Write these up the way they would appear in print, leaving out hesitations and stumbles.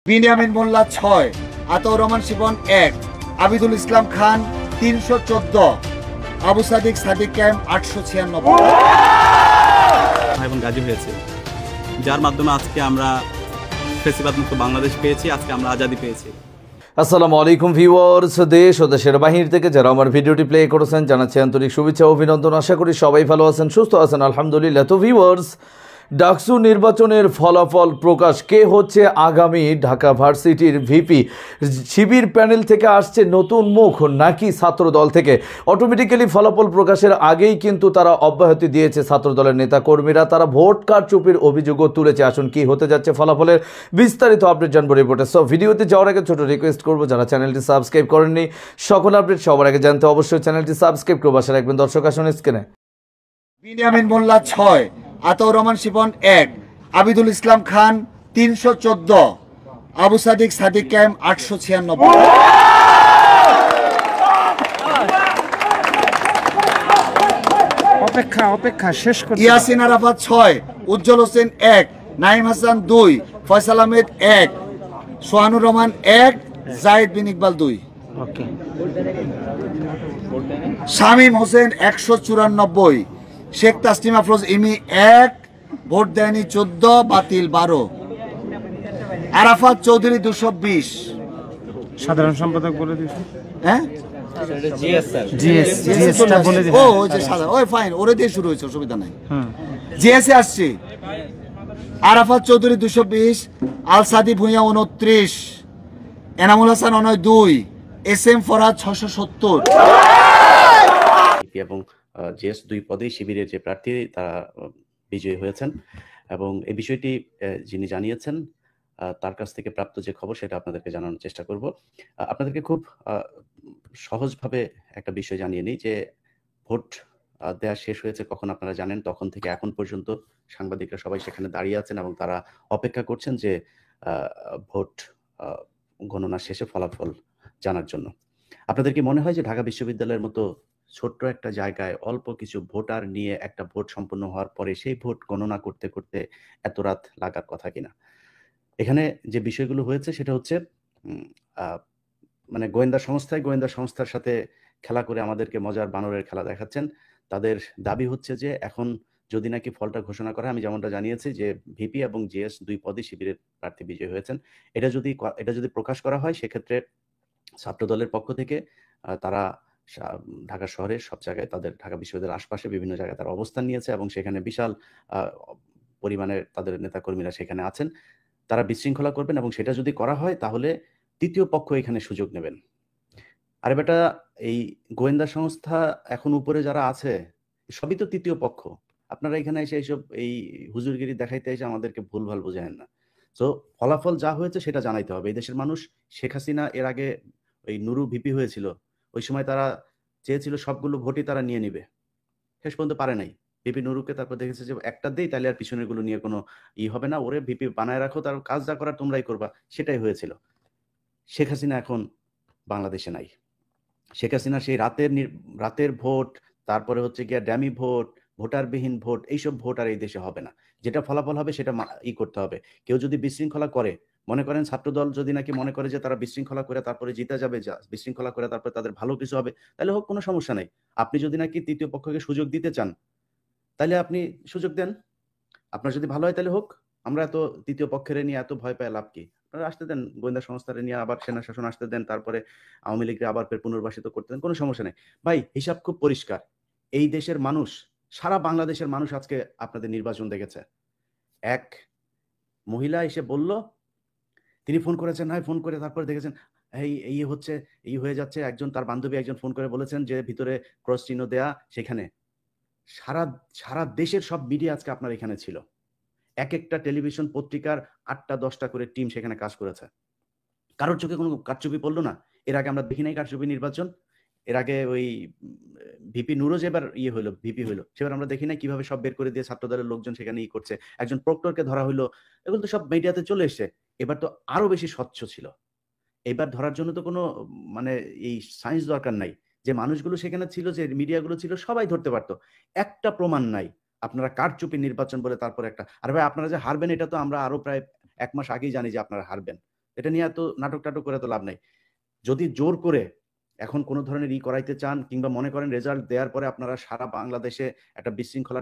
বিনিয়ামিন মোল্লা 6, Ataur Rahman Shivan 1, Abidul Islam Khan 314, Abu Sadiq camp 896 এবং গাজী হয়েছে, যার মাধ্যমে আজকে আমরা ফেসিবাদ মুক্ত বাংলাদেশ পেয়েছি, আজকে আমরা আজাদি পেয়েছি। আসসালামু আলাইকুম ভিউয়ার্স, দেশ ও দেশের বাহির থেকে যারা আমার ভিডিওটি প্লে করেছেন জানাচ্ছি আন্তরিক শুভেচ্ছা ও অভিনন্দন। আশা করি সবাই ভালো আছেন, সুস্থ আছেন, আলহামদুলিল্লাহ। তো ভিউয়ার্স, ডাকসু নির্বাচনের ফলাফল প্রকাশ। কে হচ্ছে আগামী ঢাকা ভার্সিটির ভিপি? শিবির প্যানেল থেকে আসছে নতুন মুখ নাকি ছাত্র দল থেকে? অটোমেটিক্যালি ফলাফল প্রকাশের আগেই কিন্তু তারা অব্যাহতি দিয়েছে ছাত্র দলের নেতাকর্মীরা। তারা ভোট কারচুপির অভিযোগও তুলেছে। আসুন কি হতে যাচ্ছে ফলাফলের বিস্তারিত আপডেট জানবো রিপোর্টে। সো ভিডিওতে যাওয়ার আগে ছোট রিকোয়েস্ট করবো, যারা চ্যানেলটি সাবস্ক্রাইব করেননি সকল আপডেট সবার আগে জানতে অবশ্যই চ্যানেলটি সাবস্ক্রাইব করবো। আশা রাখবেন দর্শক। আসুন স্ক্রিনে বিনিয়ামিন মোল্লা 6, আতাউর রহমান শিবন 1, আবিদুল ইসলাম খান 314, আবু সাদিক ক্যাম্প 896। অপেক্ষা শেষ করতে। ইয়াসিন আরাফাত 6, উজ্জ্বল হোসেন 1, নাইম হাসান 2, ফয়সাল আহমেদ 1, সোহানুর রহমান 1, জায়েদ বিন ইকবাল 2। ওকে। শামীম হোসেন 194, শেখ তাসনিম আফরোজ ইমি 1, ভোট দেয়নি 14, বাতিল 12। আরাফাত চৌধুরী 220। সাধারণ সম্পাদক বলে দিয়েছে। হ্যাঁ, জিএসটা বলে দিন। ও ওই যে সাধারণ, ওই ফাইন, ওরে দিয়ে শুরু হয়েছে, অসুবিধা নাই। জিএসএ আসছে। আরাফাত চৌধুরী 220, আল সাদি ভুঁইয়া 29, এনামুল হাসান 2, এস এম ফরহাদ 670। এবং জিএস 2 পদেই শিবিরের যে প্রার্থী তারা বিজয়ী হয়েছেন এবং এই বিষয়টি যিনি জানিয়েছেন তার কাছ থেকে প্রাপ্ত যে খবর সেটা আপনাদেরকে জানানোর চেষ্টা করব। আপনাদেরকে খুব সহজভাবে একটা বিষয় জানিয়ে নিই যে ভোট দেওয়া শেষ হয়েছে কখন আপনারা জানেন, তখন থেকে এখন পর্যন্ত সাংবাদিকরা সবাই সেখানে দাঁড়িয়ে আছেন এবং তারা অপেক্ষা করছেন যে ভোট গণনা শেষে ফলাফল জানার জন্য। আপনাদের কি মনে হয় যে ঢাকা বিশ্ববিদ্যালয়ের মতো ছোট্ট একটা জায়গায় অল্প কিছু ভোটার নিয়ে একটা ভোট সম্পন্ন হওয়ার পরে সেই ভোট গণনা করতে করতে এত রাত লাগার কথা কিনা? এখানে যে বিষয়গুলো হয়েছে সেটা হচ্ছে মানে গোয়েন্দা সংস্থার সাথে খেলা করে আমাদেরকে মজার বানরের খেলা দেখাচ্ছেন। তাদের দাবি হচ্ছে যে এখন যদি নাকি ফলটা ঘোষণা করা হয়, আমি যেমনটা জানিয়েছি যে ভিপি এবং জিএস 2 পদে শিবিরের প্রার্থী বিজয়ী হয়েছেন, এটা যদি প্রকাশ করা হয় সেক্ষেত্রে ছাত্র দলের পক্ষ থেকে তারা ঢাকা শহরের সব জায়গায়, তাদের ঢাকা বিশ্ববিদ্যালয়ের আশপাশে বিভিন্ন জায়গায় তারা অবস্থান নিয়েছে এবং সেখানে বিশাল পরিমাণের তাদের নেতাকর্মীরা সেখানে আছেন। তারা বিশৃঙ্খলা করবেন এবং সেটা যদি করা হয় তাহলে তৃতীয় পক্ষ এখানে সুযোগ নেবেন। আরে বেটা, এই গোয়েন্দা সংস্থা এখন উপরে যারা আছে সবই তো তৃতীয় পক্ষ। আপনারা এখানে এসে এইসব এই হুজুরগিরি দেখাইতে এসে আমাদেরকে ভুলভাল বোঝায়েন না। তো ফলাফল যা হয়েছে সেটা জানাইতে হবে। এই দেশের মানুষ, শেখ হাসিনা এর আগে ওই নুরু ভিপি হয়েছিল, ওই সময় তারা চেয়েছিল সবগুলো ভোটই তারা নিয়ে নিবে, শেষ পর্যন্ত পারে নাই। ভিপি নুরুকে তারপর দেখেছে যে একটা দেই তাহলে আর পিছনের গুলো নিয়ে কোনো হবে না, ওরে ভিপি বানায় রাখো, তার কাজ যা করার তোমরাই করবা, সেটাই হয়েছিল। শেখ হাসিনা এখন বাংলাদেশে নাই। শেখ হাসিনা সেই রাতের ভোট, তারপরে হচ্ছে গিয়া ড্যামি ভোট, ভোটারবিহীন ভোট, এইসব ভোট আর এই দেশে হবে না। যেটা ফলাফল হবে সেটা করতে হবে। কেউ যদি বিশৃঙ্খলা করে, মনে করেন ছাত্রদল যদি নাকি মনে করে যে তারা বিশৃঙ্খলা করে তারপরে জিতে যাবে, বিশৃঙ্খলা করে তারপরে তাদের ভালো কিছু হবে, তাহলে হোক, কোনো সমস্যা নাই। আপনি যদি নাকি তৃতীয় পক্ষকে সুযোগ দিতে চান তাহলে আপনি সুযোগ দেন। আপনার যদি ভালো হয় তাহলে হোক। আমরা এত তৃতীয় পক্ষের নিয়ে এত ভয় পায় লাভ কি? আপনারা আসতে দেন, গোয়েন্দা সংস্থারে নিয়ে আবার সেনা শাসন আসতে দেন, তারপরে আওয়ামী লীগকে আবার ফের পুনর্বাসিত করতে দেন, কোনো সমস্যা নেই। ভাই, হিসাব খুব পরিষ্কার। এই দেশের মানুষ, সারা বাংলাদেশের মানুষ আজকে আপনাদের নির্বাচন দেখেছে। এক মহিলা এসে বলল, তিনি ফোন করেছেন, হয় ফোন করে তারপরে দেখেছেন এই হয়ে যাচ্ছে। একজন তার বান্ধবী একজন ফোন করে বলেছেন যে ভিতরে ক্রস চিহ্ন দেয়া, সেখানে সারা দেশের সব মিডিয়া আজকে আপনার এখানে ছিল। এক একটা টেলিভিশন পত্রিকার 8টা 10টা করে টিম সেখানে কাজ করেছে। কারোর চোখে কোনো কারচুপি পড়লো না? এর আগে আমরা দেখি নাই কারচুপি নির্বাচন। এর আগে ওই ভিপি নুরো যেবার ভিপি হইলো, সেবার আমরা দেখি নাই কিভাবে সব বের করে দিয়ে ছাত্র দলের লোকজন সেখানে করছে। একজন প্রক্টরকে ধরা হইলো, এগুলো তো সব মিডিয়াতে চলে এসছে। এবার তো আরো বেশি স্বচ্ছ ছিল। এবার ধরার জন্য তো কোনো মানে এই সায়েন্স দরকার নাই। যে মানুষগুলো সেখানে ছিল, যে মিডিয়াগুলো ছিল, সবাই ধরতে পারতো। একটা প্রমাণ নাই। আপনারা কারচুপি নির্বাচন বলে তারপর একটা, আর ভাই আপনারা যে হারবেন এটা তো আমরা আরো প্রায় 1 মাস আগেই জানি যে আপনারা হারবেন। এটা নিয়ে এত নাটক টাটক করে তো লাভ নাই। যদি জোর করে এখন কোনো ধরনের করাইতে চান কিংবা মনে করেন রেজাল্ট দেওয়ার পরে আপনারা সারা বাংলাদেশে একটা বিশৃঙ্খলা,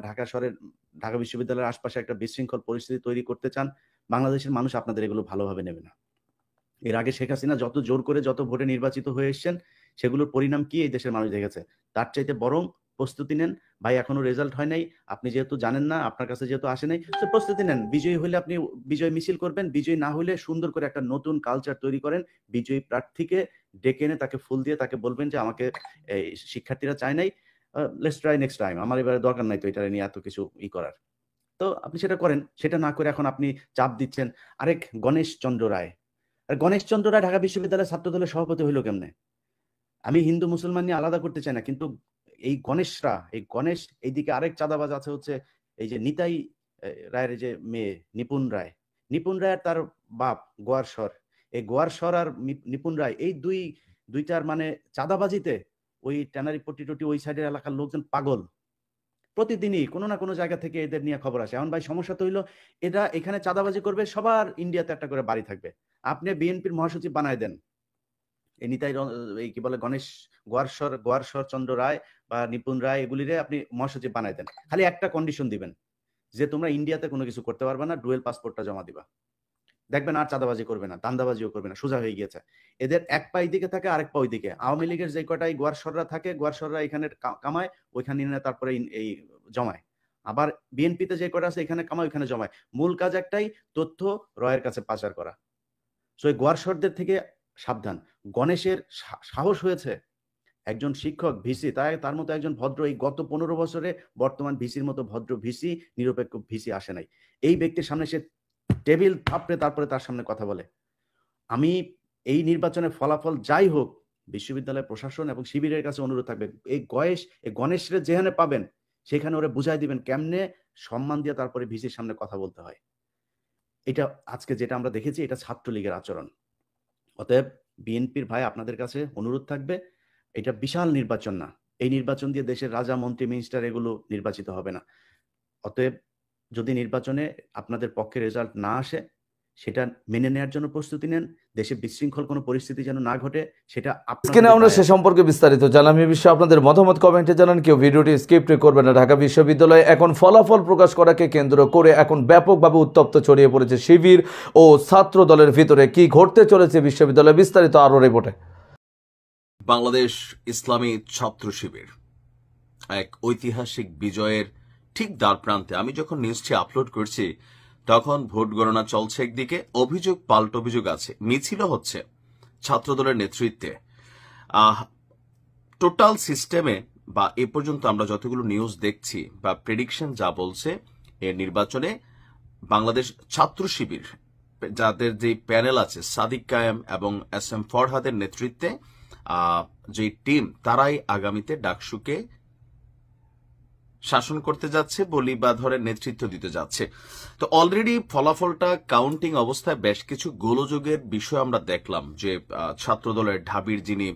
ঢাকা বিশ্ববিদ্যালয়ের আশপাশে একটা বিশৃঙ্খল পরিস্থিতি তৈরি করতে চান, বাংলাদেশের মানুষ আপনাদের এগুলো ভালোভাবে নেবে না। এর আগে শেখ হাসিনা যত জোর করে যত ভোটে নির্বাচিত হয়ে এসছেন, সেগুলোর পরিণাম কি এই দেশের মানুষ দেখেছে। তার চাইতে বরং প্রস্তুতি নেন। ভাই এখনো রেজাল্ট হয় নাই, আপনি যেহেতু জানেন না, আপনার কাছে যেহেতু আসে নাই, তো প্রস্তুতি নেন। বিজয়ী হলে আপনি বিজয় মিছিল করবেন, বিজয়ী না হলে সুন্দর করে একটা নতুন কালচার তৈরি করেন। বিজয়ী প্রার্থীকে ডেকে এনে তাকে ফুল দিয়ে তাকে বলবেন যে আমাকে শিক্ষার্থীরা চায় নাই, লেটস ট্রাই নেক্সট টাইম, আমার এবারে দরকার নাই তো এটা নিয়ে এত কিছু করার। তো আপনি সেটা করেন। সেটা না করে এখন আপনি চাপ দিচ্ছেন আরেক গণেশ চন্দ্র রায়। আর গণেশ চন্দ্র রায় ঢাকা বিশ্ববিদ্যালয়ের ছাত্র দলের সভাপতি হইলো কেমনে? আমি হিন্দু মুসলমান নিয়ে আলাদা করতে চাই না, কিন্তু এই গণেশ এইদিকে আরেক চাঁদাবাজ আছে হচ্ছে এই যে নিতাই রায়ের যে মেয়ে নিপুণ রায়ের তার বাপ গোয়ারশর। এই গোয়ারশর আর নিপুণ রায় এই দুইটার মানে চাঁদাবাজিতে ওই ট্যানারি পট্টি টটি ওই সাইডের এলাকার লোকজন পাগল। প্রতিদিনই কোনো না কোনো জায়গা থেকে এদের নিয়ে খবর আসে। এখন ভাই সমস্যা তো হইলো এরা এখানে চাঁদাবাজি করবে, সবার ইন্ডিয়াতে একটা করে বাড়ি থাকবে। আপনি বিএনপির মহাসচিব বানায় দেন এই নিতাই এই কি বলে গণেশ গোয়ারশর চন্দ্র রায় বা নিপুণ রায়, এগুলিরে আপনি মহাসচিব বানায় দেন। খালি একটা কন্ডিশন দিবেন যে তোমরা ইন্ডিয়াতে কোনো কিছু করতে পারবে না, ডুয়েল পাসপোর্টটা জমা দিবা। দেখবেন আর চাঁদাবাজি করবে না, দান্দাবাজিও করবে না, সোজা হয়ে গিয়েছে। এদের এক পা দিকে থাকে আরেক পা ওইদিকে। আওয়ামী লীগের যে কটাই গোয়ারশররা থাকে, গোয়ারশররা এখানে কামায়, ওইখানে নিয়ে তারপরে এই জমায়। আবার বিএনপিতে যে কটা আছে এখানে কামায় ওইখানে জমায়। মূল কাজ একটাই, তথ্য রয়ের কাছে পাচার করা। সো এই গোয়ারশরদের থেকে সাবধান। গণেশের সাহস হয়েছে, একজন শিক্ষক ভিসি, তার মতো একজন ভদ্র, এই গত 15 বছরে বর্তমান ভিসির মতো ভদ্র ভিসি, নিরপেক্ষ ভিসি আসে নাই। এই ব্যক্তির সামনে সে টেবিল থাপড়ে তারপরে তার সামনে কথা বলে। আমি এই নির্বাচনের ফলাফল যাই হোক, বিশ্ববিদ্যালয় প্রশাসন এবং শিবিরের কাছে অনুরোধ থাকবে, এই গণেশরে যেখানে পাবেন সেখানে ওরা বুঝাই দিবেন কেমনে সম্মান দিয়ে তারপরে ভিসির সামনে কথা বলতে হয়। এটা আজকে যেটা আমরা দেখেছি, এটা ছাত্রলীগের আচরণ। অতএব বিএনপির ভাই আপনাদের কাছে অনুরোধ থাকবে, এটা বিশাল নির্বাচন না, এই নির্বাচন দিয়ে দেশের রাজা মন্ত্রী মিনিস্টার এগুলো নির্বাচিত হবে না। অতএব যদি নির্বাচনে আপনাদের পক্ষে রেজাল্ট না আসে, সেটা মেনে নেওয়ার জন্য প্রস্তুতি নেন। দেশে বিশৃঙ্খল কোনো পরিস্থিতি যেন না ঘটে, সেটা আজকে আমরা সে সম্পর্কে বিস্তারিত জানাম। এই বিষয়ে আপনাদের মতামত কমেন্টে জানান। কেউ ভিডিওটি স্কিপ করবেন না। ঢাকা বিশ্ববিদ্যালয়ে এখন ফলাফল প্রকাশ করাকে কেন্দ্র করে এখন ব্যাপকভাবে উত্তপ্ত ছড়িয়ে পড়েছে শিবির ও ছাত্র দলের ভিতরে। কি ঘটতে চলেছে বিশ্ববিদ্যালয়ে, বিস্তারিত আরো রিপোর্টে। বাংলাদেশ ইসলামী ছাত্র শিবির এক ঐতিহাসিক বিজয়ের ঠিক দ্বার প্রান্তে। আমি যখন নিউজটি আপলোড করছি তখন ভোট গণনা চলছে একদিকে, অভিযোগ পাল্টা অভিযোগ আছে, মিছিলও হচ্ছে ছাত্রদলের নেতৃত্বে। টোটাল সিস্টেমে বা এ পর্যন্ত আমরা যতগুলো নিউজ দেখছি বা প্রেডিকশন যা বলছে, এর নির্বাচনে বাংলাদেশ ছাত্র শিবির যাদের যে প্যানেল আছে, সাদিক কায়েম এবং এস এম ফরহাদের নেতৃত্বে যে টিম, তারাই আগামীতে ডাকসুকে শাসন করতে যাচ্ছে বলি বা ধরে নেতৃত্ব দিতে যাচ্ছে। তো অলরেডি ফলাফলটা কাউন্টিং অবস্থায় বেশ কিছু গোলযোগের বিষয় আমরা দেখলাম, যে ছাত্রদলের ঢাবির যিনি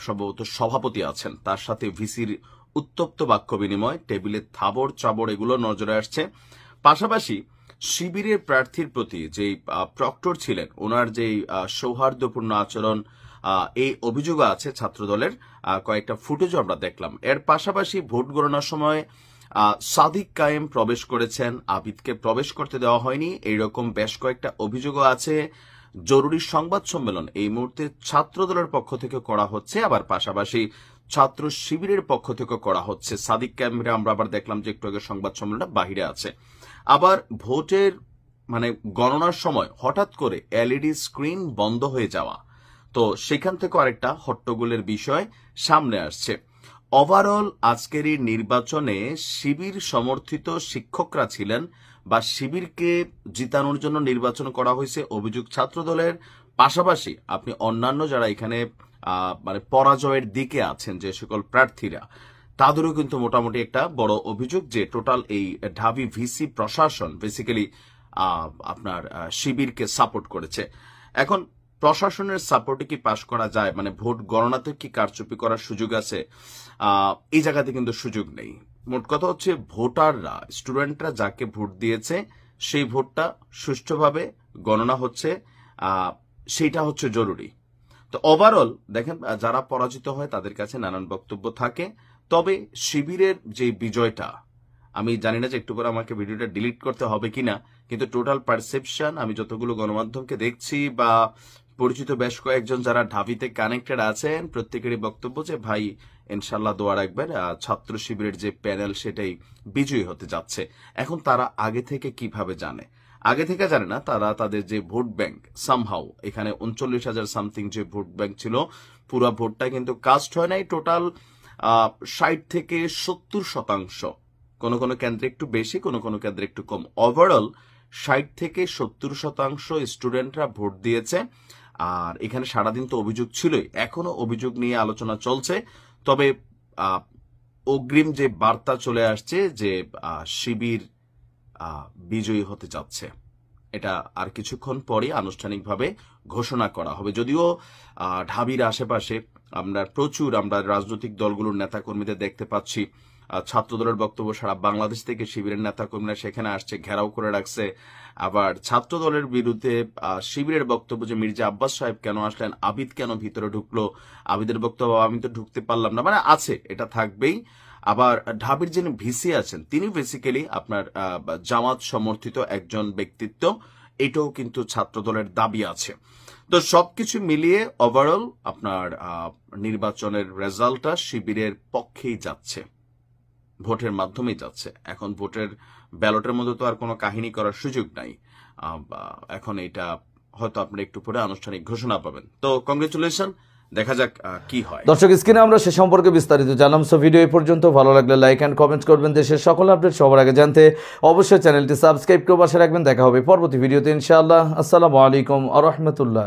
সম্ভবত সভাপতি আছেন, তার সাথে ভিসির উত্তপ্ত বাক্য বিনিময়, টেবিলে থাবড় চাবড়, এগুলো নজরে আসছে। পাশাপাশি শিবিরের প্রার্থীর প্রতি যে প্রক্টর ছিলেন, ওনার যে সৌহার্দ্যপূর্ণ আচরণ, এই অভিযোগ আছে ছাত্রদলের। কয়েকটা ফুটেজও আমরা দেখলাম। এর পাশাপাশি ভোট গণনার সময় সাদিক কায়েম প্রবেশ করেছেন, আবিদকে প্রবেশ করতে দেওয়া হয়নি, এইরকম বেশ কয়েকটা অভিযোগও আছে। জরুরি সংবাদ সম্মেলন এই মুহূর্তে ছাত্রদলের পক্ষ থেকে করা হচ্ছে, আবার পাশাপাশি ছাত্র শিবিরের পক্ষ থেকে করা হচ্ছে। সাদিক কায়েমরা আমরা আবার দেখলাম যে একটু আগে সংবাদ সম্মেলনটা বাহিরে আছে। আবার ভোটের মানে গণনার সময় হঠাৎ করে এলইডি স্ক্রিন বন্ধ হয়ে যাওয়া, তো সেখান থেকে আরেকটা হট্টগোলের বিষয় সামনে আসছে। ওভারঅল আজকের এই নির্বাচনে শিবির সমর্থিত শিক্ষকরা ছিলেন বা শিবিরকে জিতানোর জন্য নির্বাচন করা হয়েছে, অভিযোগ ছাত্রদলের। পাশাপাশি আপনি অন্যান্য যারা এখানে মানে পরাজয়ের দিকে আছেন যে সকল প্রার্থীরা, তাদেরও কিন্তু মোটামুটি একটা বড় অভিযোগ যে টোটাল এই ঢাবি ভিসি প্রশাসন বেসিক্যালি আপনার শিবিরকে সাপোর্ট করেছে। এখন প্রশাসনের সাপোর্টে কি পাশ করা যায়, মানে ভোট গণনাতে কি কারচুপি করার সুযোগ আছে, এই জায়গাতে কিন্তু সুযোগ নেই। মোট কথা হচ্ছে ভোটাররা, স্টুডেন্টরা যাকে ভোট দিয়েছে সেই ভোটটা সুষ্ঠুভাবে গণনা হচ্ছে। সেটা হচ্ছে জরুরি। তো ওভারঅল দেখেন, যারা পরাজিত হয় তাদের কাছে নানান বক্তব্য থাকে, তবে শিবিরের যে বিজয়টা, আমি জানি না যে একটু পরে আমাকে ভিডিওটা ডিলিট করতে হবে কিনা, কিন্তু টোটাল পারসেপশন আমি যতগুলো গণমাধ্যমকে দেখছি বা পরিচিত বেশ কয়েকজন যারা ঢাবিতে কানেক্টেড আছেন, প্রত্যেকেরই বক্তব্য যে ভাই ইনশাল্লাহ দোয়া রাখবেন, ছাত্র শিবিরের যে প্যানেল সেটাই বিজয়ী হতে যাচ্ছে। এখন তারা আগে থেকে কিভাবে জানে? আগে থেকে জানে না, তারা তাদের যে ভোট ব্যাংক সামহাউ, এখানে 39,000 সামথিং যে ভোট ব্যাংক ছিল, পুরো ভোটটা কিন্তু কাস্ট হয় নাই। টোটাল 60 থেকে 70%, কোন কোন কেন্দ্রে একটু বেশি, কোন কোন কেন্দ্রে একটু কম, ওভারঅল 60 থেকে 70% স্টুডেন্টরা ভোট দিয়েছে। আর এখানে সারাদিন তো অভিযোগ ছিলই, এখনো অভিযোগ নিয়ে আলোচনা চলছে। তবে অগ্রিম যে বার্তা চলে আসছে যে শিবির বিজয়ী হতে যাচ্ছে, এটা আর কিছুক্ষণ পরে আনুষ্ঠানিকভাবে ঘোষণা করা হবে। যদিও ঢাবির আশেপাশে আমরা রাজনৈতিক দলগুলোর নেতাকর্মীদের দেখতে পাচ্ছি, ছাত্রদলের বক্তব্য সারা বাংলাদেশ থেকে শিবিরের নেতাকর্মীরা সেখানে আসছে, ঘেরাও করে রাখছে। আবার ছাত্রদলের বিরুদ্ধে শিবিরের বক্তব্য যে মির্জা আব্বাস সাহেব কেন আসলেন, আবিদ কেন ভিতরে ঢুকলো, আবিদের বক্তব্য আমি তো ঢুকতে পারলাম না, মানে আছে, এটা থাকবেই। আবার ঢাবির যিনি ভিসি আছেন তিনি বেসিক্যালি আপনার জামাত সমর্থিত একজন ব্যক্তিত্ব, এটাও কিন্তু ছাত্রদলের দাবি আছে। তো সবকিছু মিলিয়ে ওভারঅল আপনার নির্বাচনের রেজাল্টটা শিবিরের পক্ষেই যাচ্ছে, ভোটের মাধ্যমেই যাচ্ছে। এখন ভোটের ব্যালটের মধ্যে তো আর কোনো কাহিনী করার সুযোগ নাই। এখন এটা হয়তো আপনারা একটু পরে আনুষ্ঠানিক ঘোষণা পাবেন। তো কংগ্রেচুলেশন, দেখা যাক কি হয়। দর্শক, স্ক্রিনে আমরা সে সম্পর্কে বিস্তারিত জানলাম। সো ভিডিও এই পর্যন্ত, ভালো লাগলে লাইক অ্যান্ড কমেন্টস করবেন। দেশের সকল আপডেট সবার আগে জানতে অবশ্যই চ্যানেলটি সাবস্ক্রাইব করে পাশে রাখবেন। দেখা হবে পরবর্তী ভিডিওতে ইনশাআল্লাহ। আসসালামু আলাইকুম ওয়া রাহমাতুল্লাহ।